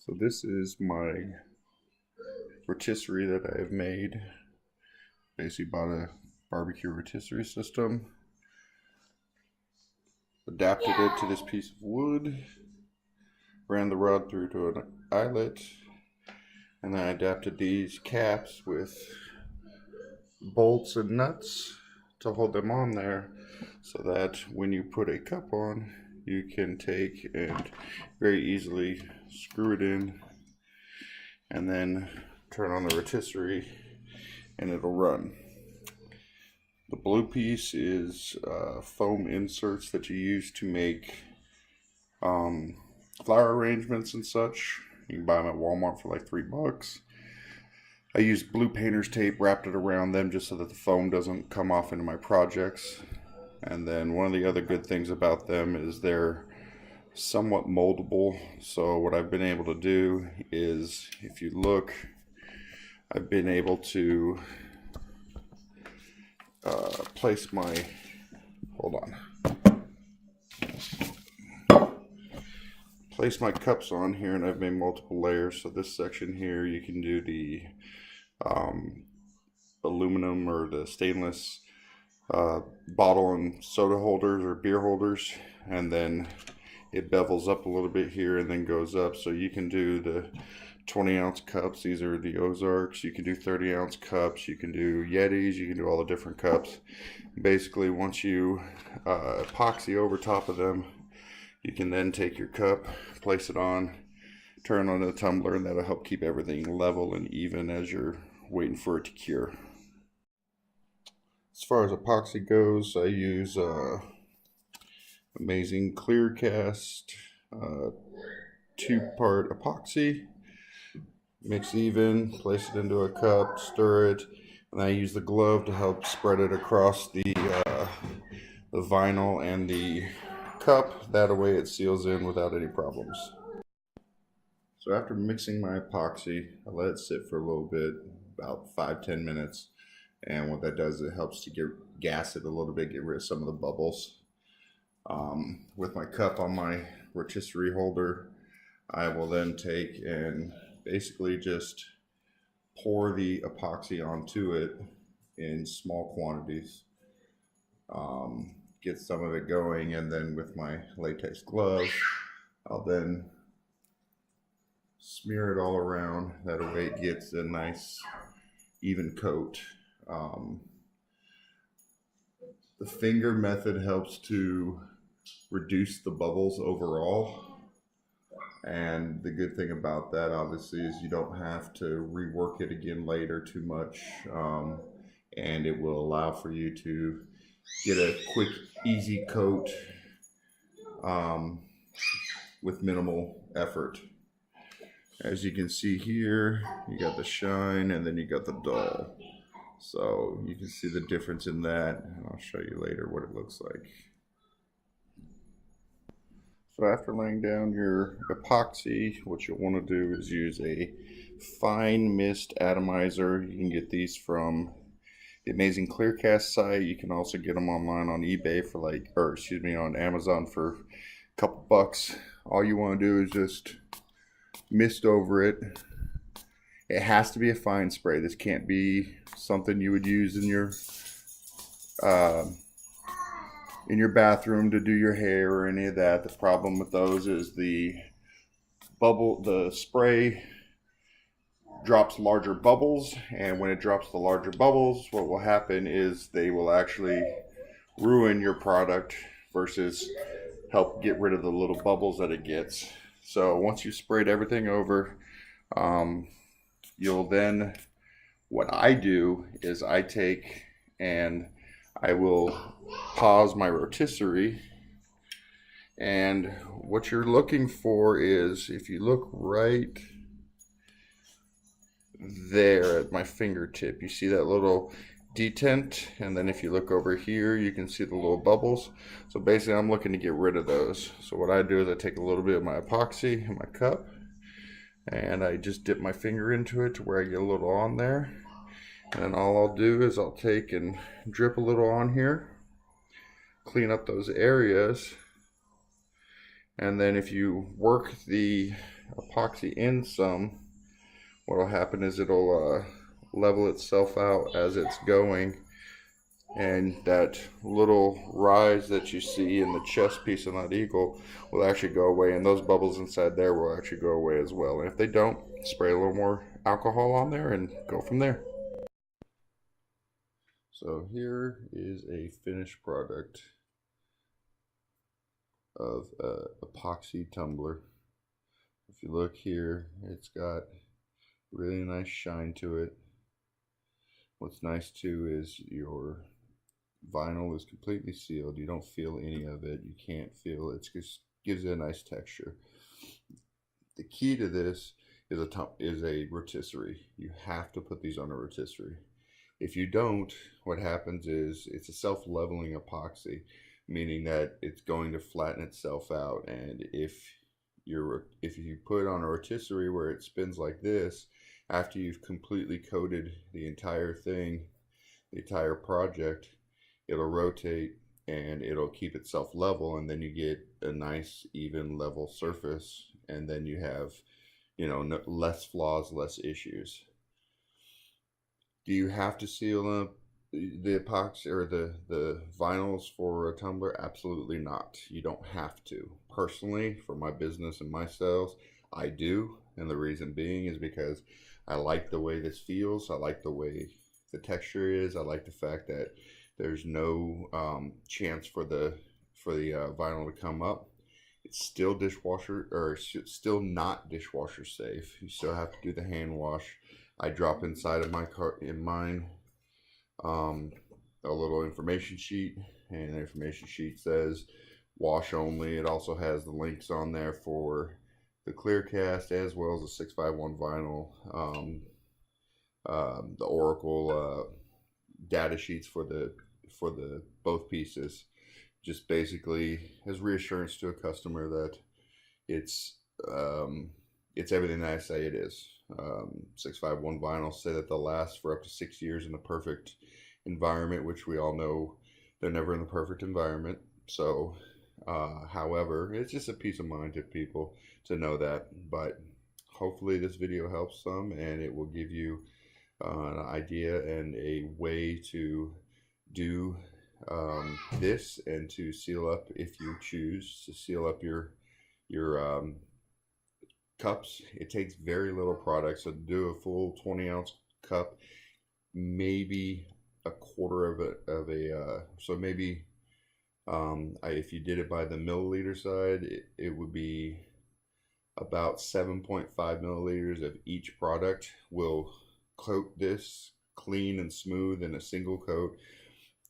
So this is my rotisserie that I have made. Basically bought a barbecue rotisserie system, adapted it to this piece of wood, ran the rod through to an eyelet, and then I adapted these caps with bolts and nuts to hold them on there so that when you put a cup on, you can take and very easily screw it in and then turn on the rotisserie and it'll run. The blue piece is foam inserts that you use to make flower arrangements and such. You can buy them at Walmart for like $3. I used blue painter's tape, wrapped it around them just so that the foam doesn't come off into my projects. And then one of the other good things about them is they're somewhat moldable. So what I've been able to do is, if you look, I've been able to place my, place my cups on here, and I've made multiple layers. So this section here, you can do the aluminum or the stainless bottle and soda holders or beer holders, and then it bevels up a little bit here and then goes up. So you can do the 20-ounce cups. These are the Ozarks. You can do 30-ounce cups. You can do Yetis. You can do all the different cups. Basically, once you epoxy over top of them, you can then take your cup, place it on, turn on the tumbler, and that'll help keep everything level and even as you're waiting for it to cure. As far as epoxy goes, I use Amazing Clear Cast 2-part epoxy. Mix even, place it into a cup, stir it, and I use the glove to help spread it across the vinyl and the cup. That way it seals in without any problems. So after mixing my epoxy, I let it sit for a little bit, about 5-10 minutes. And what that does, it helps to gas it a little bit, get rid of some of the bubbles. With my cup on my rotisserie holder, I will then take and basically just pour the epoxy onto it in small quantities. Get some of it going, and then with my latex glove, I'll then smear it all around. That way it gets a nice even coat. The finger method helps to reduce the bubbles overall, and the good thing about that obviously is you don't have to rework it again later too much, and it will allow for you to get a quick easy coat with minimal effort. As you can see here, you got the shine and then you got the dull. So you can see the difference in that, and I'll show you later what it looks like. So after laying down your epoxy, what you'll want to do is use a fine mist atomizer. You can get these from the Amazing Clearcast site. You can also get them online on eBay for on Amazon for a couple bucks. All you want to do is just mist over it. It has to be a fine spray. This can't be something you would use in your bathroom to do your hair or any of that. The problem with those is the spray drops larger bubbles, and when it drops the larger bubbles, what will happen is they will actually ruin your product versus help get rid of the little bubbles that it gets. So once you sprayed everything over, you'll then, what I do is I take and I will pause my rotisserie, and what you're looking for is, if you look right there at my fingertip, you see that little detent, and then if you look over here you can see the little bubbles. So basically I'm looking to get rid of those. So what I do is I take a little bit of my epoxy in my cup and I just dip my finger into it to where I get a little on there, and then all I'll do is I'll take and drip a little on here, clean up those areas, and then if you work the epoxy in some, what'll happen is it'll level itself out as it's going, and that little rise that you see in the chest piece of that eagle will actually go away, and those bubbles inside there will actually go away as well. And if they don't, spray a little more alcohol on there and go from there. So here is a finished product of epoxy tumbler. If you look here, it's got really nice shine to it. What's nice too is your vinyl is completely sealed. You don't feel any of it. You can't feel it. It just gives it a nice texture. The key to this is a rotisserie. You have to put these on a rotisserie. If you don't, what happens is it's a self-leveling epoxy, meaning that it's going to flatten itself out. And if you put it on a rotisserie where it spins like this, after you've completely coated the entire thing, the entire project, it'll rotate and it'll keep itself level, and then you get a nice even level surface, and then you have, you know, less flaws, less issues. Do you have to seal up the epoxy or the vinyls for a tumbler? Absolutely not. You don't have to. Personally, for my business and my sales, I do, and the reason being is because I like the way this feels. I like the way the texture is. I like the fact that there's no chance for the vinyl to come up. It's still dishwasher, or still not dishwasher safe. You still have to do the hand wash. I drop inside of my cart in mine a little information sheet, and the information sheet says wash only. It also has the links on there for the clear cast as well as the 651 vinyl, the Oracle data sheets for the both pieces. Just basically as reassurance to a customer that it's everything that I say it is. 651 vinyl say that they'll last for up to 6 years in the perfect environment, which we all know they're never in the perfect environment. So however, it's just a peace of mind to people to know that. But hopefully this video helps some, and it will give you an idea and a way to do this, and to seal up, if you choose to seal up your cups. It takes very little product, so to do a full 20-ounce cup, maybe a quarter of a so maybe if you did it by the milliliter side, it would be about 7.5 milliliters of each product. Will coat this clean and smooth in a single coat,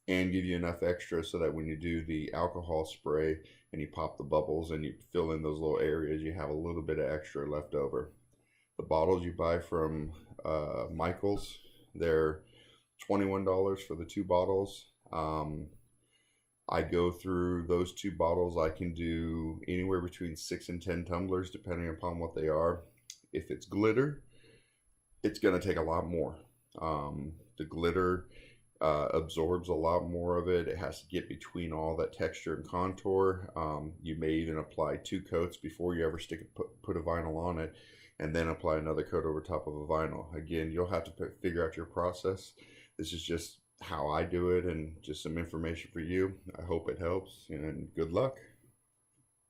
and give you enough extra so that when you do the alcohol spray and you pop the bubbles and you fill in those little areas, you have a little bit of extra left over. The bottles you buy from Michael's, they're $21 for the 2 bottles. I go through those 2 bottles. I can do anywhere between 6 and 10 tumblers depending upon what they are. If it's glitter, it's going to take a lot more. The glitter absorbs a lot more of it. It has to get between all that texture and contour. You may even apply 2 coats before you ever put a vinyl on it, and then apply another coat over top of a vinyl. Again, you'll have to figure out your process. This is just how I do it, and just some information for you. I hope it helps, and good luck.